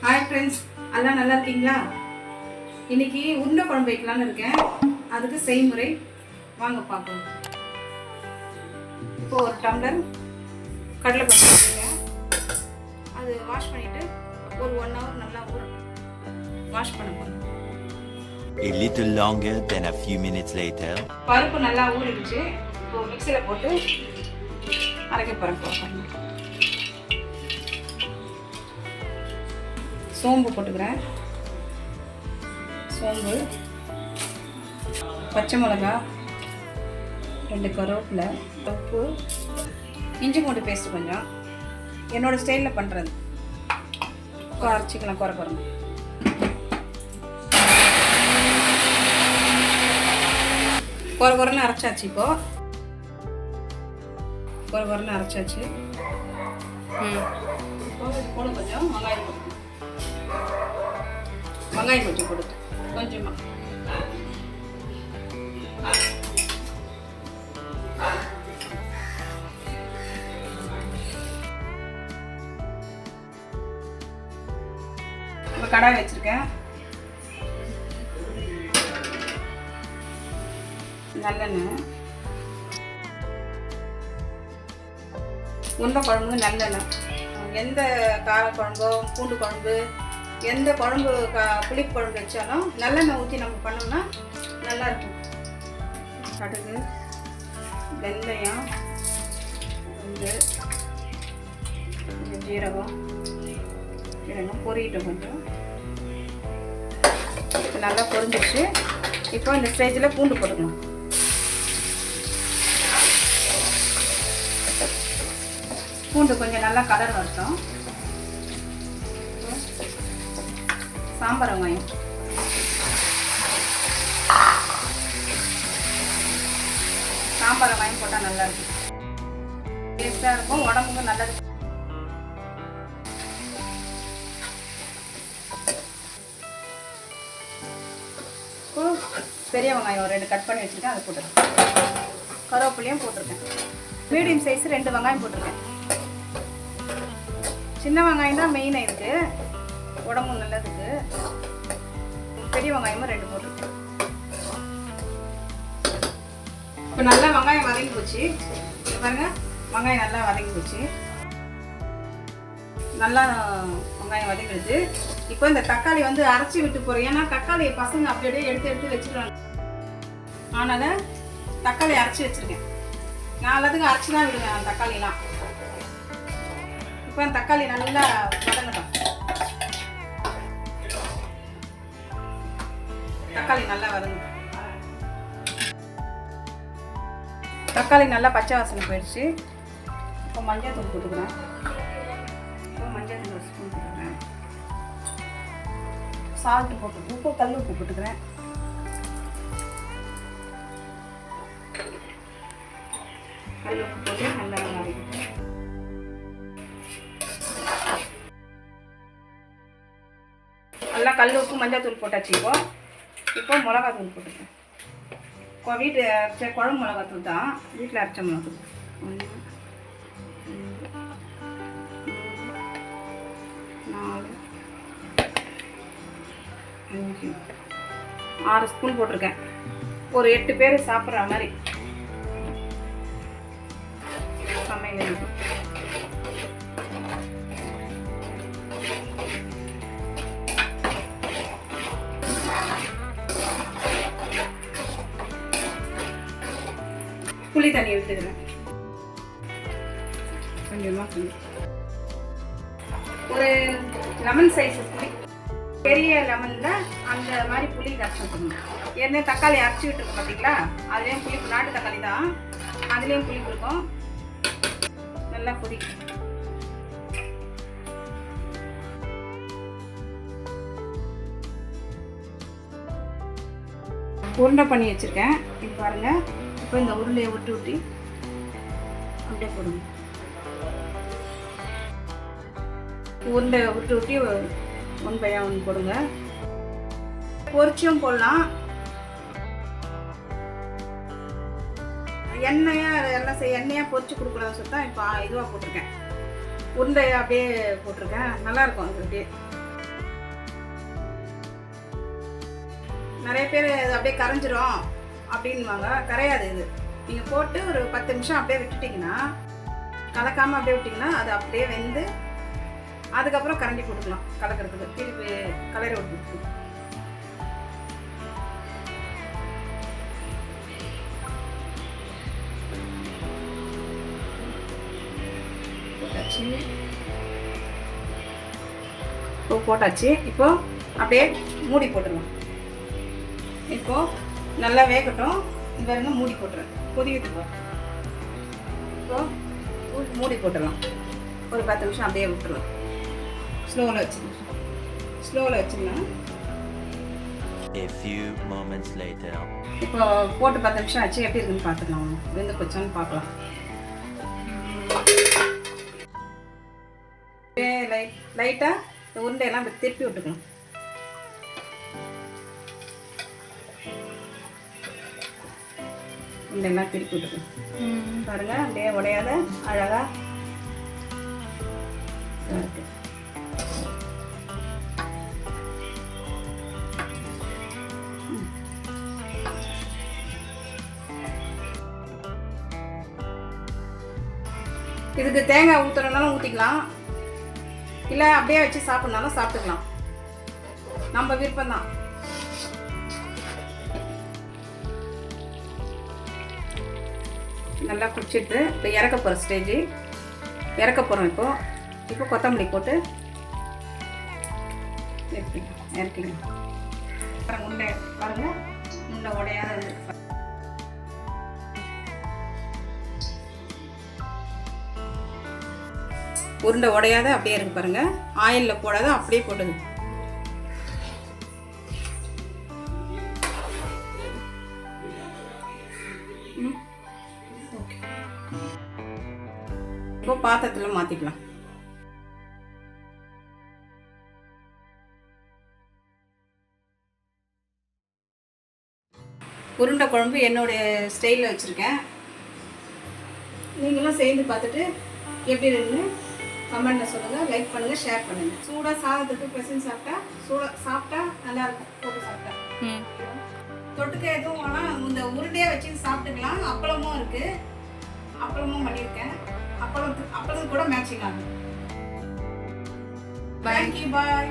Hi friends, எல்லாம் நல்லா இருக்கீங்களா? இன்னைக்கு உருண்டை குழம்பு வைக்கலான்னு இருக்கேன். அதுக்கு செய்முறை வாங்க பார்க்கலாம். இப்போ ஒரு டம்ளர் கடலைப்பருப்பு வச்சுருக்கேன். அது வாஷ் பண்ணிவிட்டு ஒரு 1 hour நல்லா வாஷ் பண்ண போகிறேன். A little longer than a few minutes later. பருப்பு நல்லா ஊறிடுச்சு. இப்போ மிக்சியில் போட்டு அரைக்க போகிறேன். சோம்பு போட்டுக்கிறேன். சோம்பு, பச்சை மிளகா, 2 கருவேப்பிலை, உப்பு, இஞ்சி பூண்டு பேஸ்ட்டு கொஞ்சம். என்னோடய ஸ்டைலில் பண்ணுறது. அரைச்சிக்கலாம் குறைக்கணும். குறைன்னு அரைச்சாச்சு. இப்போது குறைன்னு அரைச்சாச்சு. போடு கொஞ்சம் வெங்காயம் போட்டு, வெங்காயம் கொஞ்சம் கொடுத்து கொஞ்சமாக இப்போ கடாய் வச்சுருக்கேன். நல்லெண்ணெய், உருண்டை குழம்புக்கு நல்லெண்ணெய். எந்த கார குழம்போ பூண்டு குழம்பு எந்த குழம்பு புளிப்பு குழம்பு வச்சாலும் நல்லெண்ணெய் ஊற்றி நம்ம பண்ணோம்னா நல்லாயிருக்கும். கடுகு, வெந்தயம், கொஞ்சம் ஜீரகம் பொரியிட்டோம். கொஞ்சம் நல்லா பொரிஞ்சிச்சு. இப்போ இந்த ஸ்டேஜில் பூண்டு போட்டுக்கணும். பூண்டு கொஞ்சம் நல்லா கலர் வரட்டும். சாம்பார் வெங்காயம், சாம்பார் வெங்காயம் போட்டால் நல்லாயிருக்கும், டேஸ்ட்டாக இருக்கும், உடம்புக்கும் நல்லது. பெரிய வெங்காயம் ஒரு 2 கட் பண்ணி வச்சுருக்கேன், அதை போட்டுருக்கேன். கருவேப்பிலையும் போட்டிருக்கேன். மீடியம் சைஸ் 2 வெங்காயம் போட்டிருக்கேன். சின்ன வெங்காயம் தான் மெயினாக இருக்குது, உடம்பு நல்லதுக்கு. பெரிய வெங்காயமும் 2 போட்டிருக்கேன். இப்போ நல்லா வெங்காயம் வதங்கி போச்சு. பாருங்க, வெங்காயம் நல்லா வதங்கி போச்சு. நல்லா வெங்காயம் வதங்கிடுது. இப்போ இந்த தக்காளி வந்து அரைச்சி விட்டு போகிறேன். ஏன்னா தக்காளியை பசங்க அப்படியே எடுத்து வச்சுருவாங்க. அதனால் தக்காளி அரைச்சி வச்சுருக்கேன். நான் எல்லாத்துக்கும் அரைச்சி தான் விடுவேன் அந்த தக்காளிலாம். இப்போ அந்த தக்காளி நல்லா வதங்கட்டும். தக்காளி நல்லா வதங்கட்டும். தக்காளி நல்லா பச்சை வாசனை போயிடுச்சு. இப்போ மஞ்சள் தூள் போட்டுக்கிறேன். மஞ்சள் தூள் 1 ஸ்பூன் போட்டுக்கிறேன். சால்ட்டு போட்டு, உப்பு, கல் உப்பு போட்டுக்கிறேன். கல் உப்பு போட்டு நல்லா வதக்கிக்கிறேன். நல்லா கல் உப்பு மஞ்சள் தூள் போட்டாச்சு. இப்போ மிளகாத்தூள் போட்டுக்கிறேன். வீட்டு அரைச்ச குழம்பு மிளகாத்தூள் தான், வீட்டில் அரைச்ச மிளகாத்தூள். 1 2 3 4 5 6 ஸ்பூன் போட்டிருக்கேன். ஒரு 8 பேர் சாப்பிட்ற மாதிரி சமையல். புளி தண்ணி எடுத்துக்கிறேன் கொஞ்சமாக. ஒரு லெமன் சைஸ் புளி, பெரிய லெமன் தான் அந்த மாதிரி புளி கஷ்டப்படணும். ஏன்னா தக்காளி அரைச்சி விட்டுருக்கோம் பார்த்தீங்களா, அதுலேயும் புளிப்பு, நாட்டு தக்காளி தான், அதுலேயும் புளிப்பு இருக்கும். நல்லா கொதிக்கும். உருண்டை பண்ணி வச்சுருக்கேன். இது பாருங்கள். இப்போ இந்த உருளையை விட்டு அப்படியே போடுங்க. உருண்டையை விட்டு 1 by 1 போடுங்க. பொரிச்சும் போடலாம். எண்ணெயாக எல்லாம் எண்ணெயாக பொரிச்சு கொடுக்கூடாதுன்னு சொல்லி தான் இப்போ இதுவாக போட்டிருக்கேன். உருண்டை அப்படியே போட்டிருக்கேன். நல்லாயிருக்கும் அது அப்படியே. நிறைய பேர் அது அப்படியே கரைஞ்சிரும் அப்படின்வாங்க. கரையாது. இது நீங்கள் போட்டு ஒரு 10 நிமிஷம் அப்படியே விட்டுட்டிங்கன்னா, கலக்காமல் அப்படியே விட்டிங்கன்னா அது அப்படியே வெந்து அதுக்கப்புறம் கரண்டி போட்டுக்கலாம் கலக்கிறதுக்கு. திருப்பி கலரை விட்டு போட்டாச்சு. இப்போ அப்படியே மூடி போட்டுருவோம். இப்போ நல்லா வேகட்டும். பாருங்க, மூடி போட்டுருவேன். கொதிக்கிறதுக்கு இப்போ மூடி போட்டுடலாம். ஒரு 10 நிமிஷம் அப்படியே விட்டுருலாம். ஸ்லோவில் வச்சுக்கலாம். A few moments later. இப்போ போட்டு 10 நிமிஷம் ஆச்சு. எப்படி இருக்குன்னு பார்த்துக்கலாம். வெந்து போச்சான்னு பார்க்கலாம். லைட்டாக இந்த உருண்டையெல்லாம் அப்படி திருப்பி விட்டுக்கலாம். உருண்டையெல்லாம் திருப்பி விட்டுக்கலாம். பாருங்க, அப்படியே உடையாத அழகா இருக்கு. இதுக்கு தேங்காய் ஊற்றுறதுனாலும் ஊற்றிக்கலாம், இல்லை அப்படியே வச்சு சாப்பிட்னாலும் சாப்பிட்டுக்கலாம். நம்ம விருப்பம்தான். நல்லா குடிச்சிட்டு இப்போ இறக்க போகிற ஸ்டேஜ். இறக்க போகிறோம். இப்போ கொத்தமல்லி போட்டு இறக்கிக்கலாம். உண்டை பாருங்கள், உண்டை உடையாத உருண்டை உடையாத அப்படியே இருக்கு பாருங்க. ஆயிலில் போடாத அப்படியே போடுது. இப்போ பாத்திரத்தில் மாற்றிக்கலாம். உருண்டை குழம்பு என்னுடைய ஸ்டைலில் வச்சுருக்கேன். நீங்களும் சேர்ந்து பார்த்துட்டு எப்படி இருக்குன்னு கமெண்ட்டில் சொல்லுங்கள். லைக் பண்ணுங்கள், ஷேர் பண்ணுங்கள். சூடாக சாதத்துக்கு பிசைஞ்சு சாப்பிட்டா நல்லாயிருக்கும். போட்டு சாப்பிட்டா தொட்டுக்க எதுவும் வேணால் இந்த உருண்டையாக வச்சு சாப்பிட்டுக்கலாம். அப்பளமும் இருக்குது, அப்பளமும் பண்ணியிருக்கேன். அப்பளத்துக்கு கூட மேட்சிங் ஆகும். தேங்க்யூ, பாய்.